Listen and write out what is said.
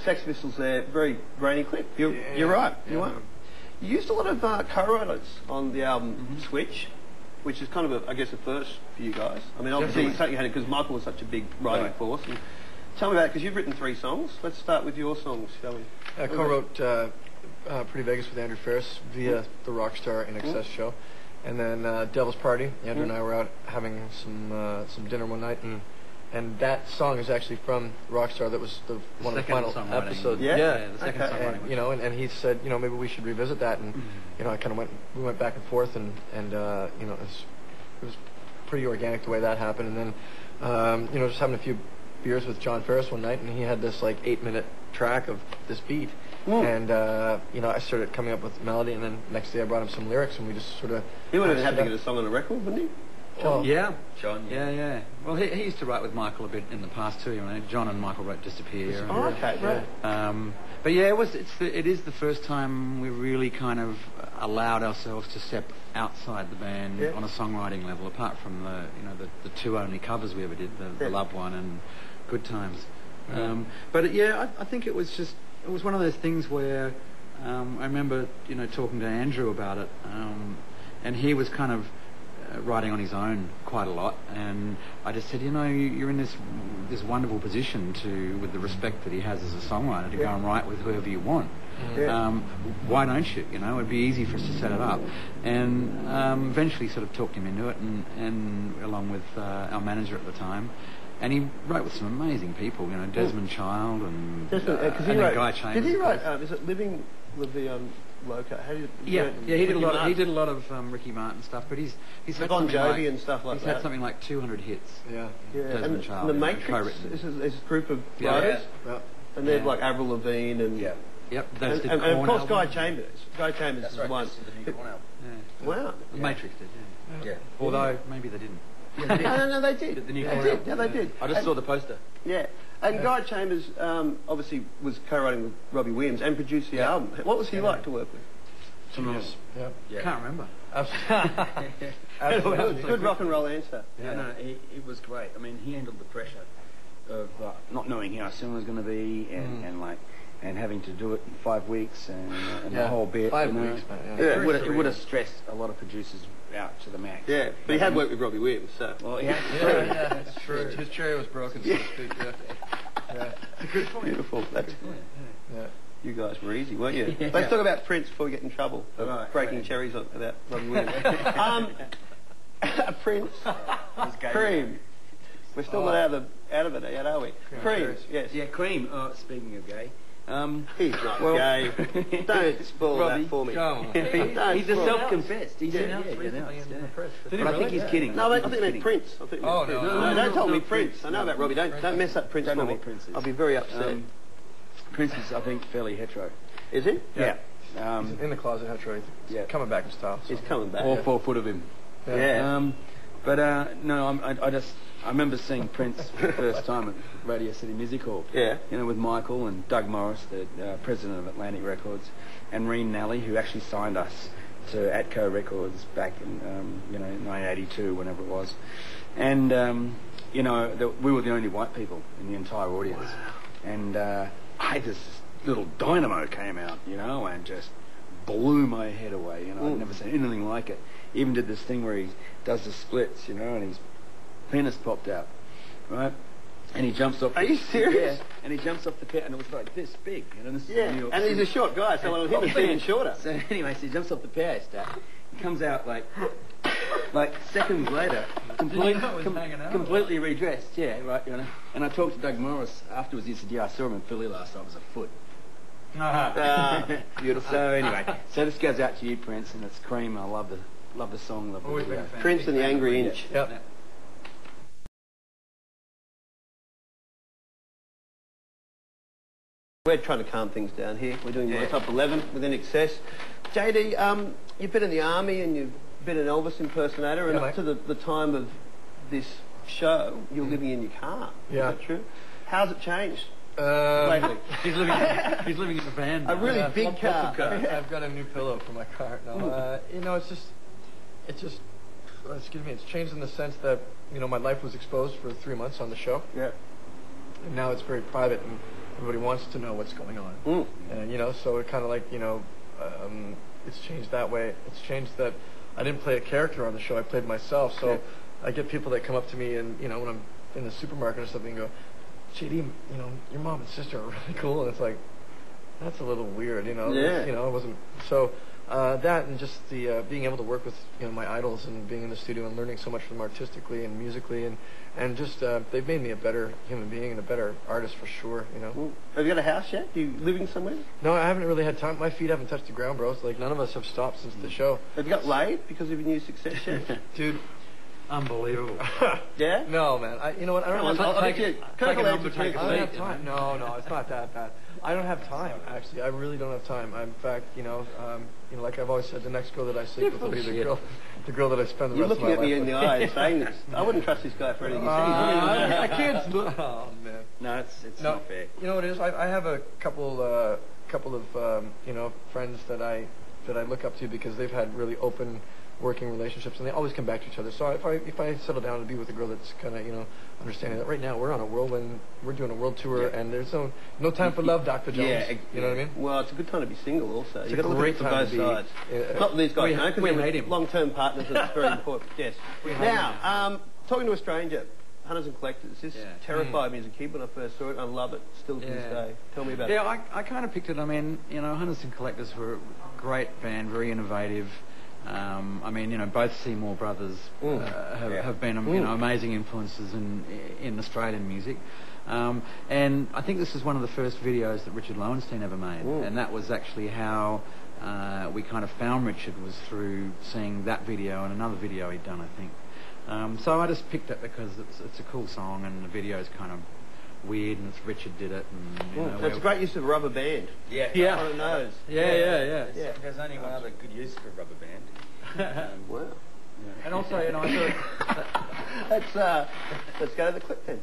Sex Pistols there, very grainy clip. You're right, you are. You used a lot of co-writers on the album Switch, which is kind of, I guess, a first for you guys. I mean, obviously, something you had it because Michael was such a big writing force. And tell me about it, because you've written 3 songs. Let's start with your songs, shall we? I co-wrote Pretty Vegas with Andrew Ferris via the Rockstar Inxs show. And then Devil's Party, Andrew and I were out having some dinner one night, and that song is actually from Rockstar. That was one of the final episodes. Yeah, the second songwriting. You know, and he said, you know, maybe we should revisit that. And you know, I kind of we went back and forth, and you know, it was pretty organic the way that happened. And then you know, just having a few beers with John Ferris one night, and he had this like 8-minute track of this beat. And you know, I started coming up with melody, and then next day I brought him some lyrics, and we just sort of. He would have had to get a song on a record, wouldn't he? Well, John. Yeah. Well, he used to write with Michael a bit in the past too. You know, John and Michael wrote Disappear. Oh, okay, right. But yeah, it is the first time we really kind of allowed ourselves to step outside the band on a songwriting level, apart from the 2 only covers we ever did, the Love One and Good Times. But yeah, I think it was one of those things where I remember talking to Andrew about it, and he was kind of writing on his own quite a lot, and I just said, you're in this wonderful position with the respect that he has as a songwriter, to go and write with whoever you want. Why don't you? It'd be easy for us to set it up, and eventually sort of talked him into it, and along with our manager at the time. And he wrote with some amazing people, Desmond Child and Guy Chambers. Did he write? Is it Living with the Loca? He did a lot. He did a lot of Ricky Martin stuff, but he's had Bon Jovi and stuff like that. He's had something like 200 hits. Desmond Child. And the Matrix is a group of writers, and they're like Avril Lavigne and and of course Guy Chambers. Guy Chambers is the one. Wow. The Matrix did. Although maybe they didn't. No, they did. The new they did. I just saw the poster. Yeah, and Guy Chambers obviously was co-writing with Robbie Williams and produced the album. What was he like to work with? Tremendous. Can't remember. Absolutely. Good rock and roll answer. No, it was great. I mean, he handled the pressure of not knowing how soon it was going to be, and having to do it in 5 weeks and the whole bit. 5 weeks, man. It would have stressed a lot of producers out to the max. Yeah, but he had worked with Robbie Williams, so. Well, that's true. His cherry was broken, so to speak. Good point. Beautiful. That's good. You guys were easy, weren't you? Let's talk about Prince before we get in trouble. Breaking cherries about Robbie Williams. Prince. Cream. We're still not out of it yet, are we? Cream. Yes. Yeah, Cream. Speaking of gay. He's not gay. Don't spoil that for me. He's a self-confessed. He's in the press. But I think he's kidding. No, I think they meant Prince. No, don't tell me Prince. I know about Robbie. Don't mess up Prince for me. I'll be very upset. Prince is, I think, fairly hetero. Is he? Yeah. He's in the closet hetero. He's coming back in style. He's coming back. All 4 foot of him. Yeah. No, I remember seeing Prince for the first time at Radio City Music Hall. Yeah. With Michael and Doug Morris, the president of Atlantic Records, and Reen Nally, who actually signed us to Atco Records back in 1982, whenever it was. And we were the only white people in the entire audience. Wow. And this little dynamo came out, and just blew my head away. I'd never seen anything like it. He even did this thing where he does the splits, and his penis popped out, right? And he jumps off. Are you serious? Yeah. And he jumps off the pit, and it was like this big. This is New York and City. he's a short guy, so him is being shorter. So anyway, he jumps off the PA stack. He comes out like seconds later, completely redressed. Yeah, right. And I talked to Doug Morris afterwards. He said, "Yeah, I saw him in Philly last night. It was a foot." Beautiful. So anyway, this goes out to you, Prince, and it's Cream. I love the song. Love the video. Prince and the Angry Inch. Yep. We're trying to calm things down here. We're doing my top 11 with Inxs. JD, you've been in the army and you've been an Elvis impersonator, and up to the time of this show, you're living in your car. Yeah. Is that true? How's it changed lately? He's living in a van. A really big car. I've got a new pillow for my car. No, it's just excuse me, it's changed in the sense that, you know, my life was exposed for 3 months on the show. Yeah. And now it's very private, and everybody wants to know what's going on. Mm. And, you know, so it kind of like, you know, it's changed that way. It's changed that I didn't play a character on the show. I played myself. So I get people that come up to me and, you know, when I'm in the supermarket or something and go, JD, you know, your mom and sister are really cool. And it's like, that's a little weird, you know. Yeah. You know, it wasn't. So that and just the being able to work with, you know, my idols and being in the studio and learning so much from them artistically and musically and just they've made me a better human being and a better artist for sure, you know. Mm. Have you got a house yet? You living somewhere? No, I haven't really had time. My feet haven't touched the ground, bro. Like none of us have stopped since the show. Have you got laid because of your new success yet? Dude. Unbelievable. Yeah? No, man. You know what? I don't have take time. take a number, take a I don't have seat. time. No, it's not that bad. I don't have time, actually. I really don't have time. In fact, you know, like I've always said, the next girl that I sleep with will be the girl that I spend the You're rest of my life with. looking at me in the eye and saying this. I wouldn't trust this guy for anything. I can't. Oh man. No, it's not fair. You know what it is? I have a couple of you know, friends that I look up to because they've had really open working relationships and they always come back to each other. So if I settle down to be with a girl that's kind of, you know, understanding that right now we're on a whirlwind, we're doing a world tour and there's no time for love, Dr. Jones. Yeah, you know what I mean? Well, it's a good time to be single also. It's You've a got to look great at it from time both to be, sides. Not these guys, no, we because hate him. long-term partners and it's very important. Yes. Now, talking to a stranger, Hunters and Collectors, this terrified me as a kid when I first saw it. I love it still to this day. Tell me about it. Yeah, I kind of picked it. I mean, you know, Hunters and Collectors were a great band, very innovative. I mean, you know, both Seymour brothers have been, you know, amazing influences in Australian music. And I think this is one of the first videos that Richard Lowenstein ever made, and that was actually how we kind of found Richard, was through seeing that video and another video he'd done, I think. So I just picked it because it's a cool song and the video's kind of weird and it's Richard did it. And, you know, it's a great use of a rubber band. Yeah. On the nose. Yeah. There's only one other good use for a rubber band. Wow. And also, you know, I thought Let's go to the clip then.